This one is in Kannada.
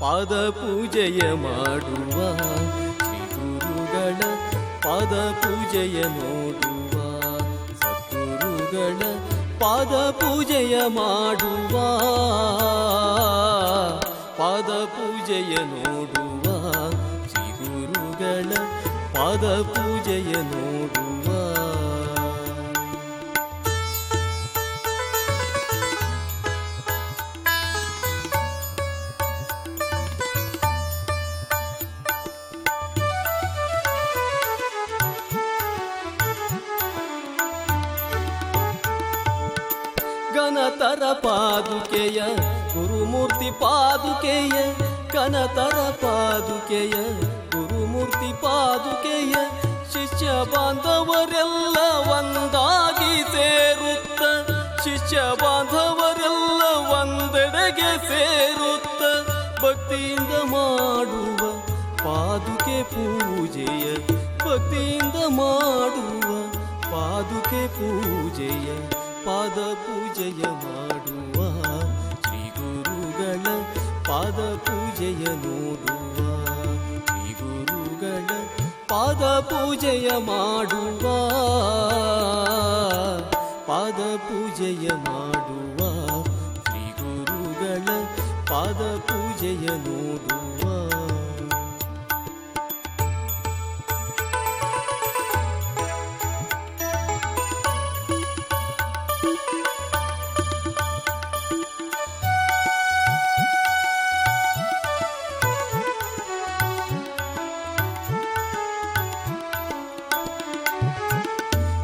ಪಾದ ಪೂಜೆಯ ಮಾಡುವ, ಶ್ರೀ ಗುರುಗಳ ಪಾದ ಪೂಜೆಯ ನೋಡುವ, ಸದ್ಗುರುಗಳ ಪಾದ ಪೂಜೆಯ ಮಾಡುವ, ಪಾದ ಪೂಜೆಯ ನೋಡುವ, ಶ್ರೀ ಗುರುಗಳ ಪಾದ ಪೂಜೆಯ ನೋಡುವ. ಘನತರ ಪಾದುಕೆಯ ಗುರುಮೂರ್ತಿ ಪಾದುಕೆಯ, ಘನತರ ಪಾದುಕೆಯ ಗುರುಮೂರ್ತಿ ಪಾದುಕೆಯ, ಶಿಷ್ಯ ಬಾಂಧವರೆಲ್ಲ ಒಂದಾಗಿ ಸೇರುತ್ತ, ಶಿಷ್ಯ ಬಾಂಧವರೆಲ್ಲ ಒಂದೆಡೆಗೆ ಸೇರುತ್ತ, ಭಕ್ತಿಯಿಂದ ಮಾಡುವ ಪಾದುಕೆ ಪೂಜೆಯ, ಭಕ್ತಿಯಿಂದ ಮಾಡುವ ಪಾದುಕೆ ಪೂಜೆಯ, ಪಾದ ಪೂಜೆಯ ಮಾಡುವ, ಶ್ರೀ ಗುರುಗಳ ಪಾದ ಪೂಜೆಯ ನೋಡುವ, ಶ್ರೀ ಗುರುಗಳ ಪಾದ ಪೂಜೆಯ ಮಾಡುವ, ಪಾದ ಪೂಜೆಯ ಮಾಡುವ, ಶ್ರೀ ಗುರುಗಳ ಪಾದ ಪೂಜೆಯ ನೋಡುವ.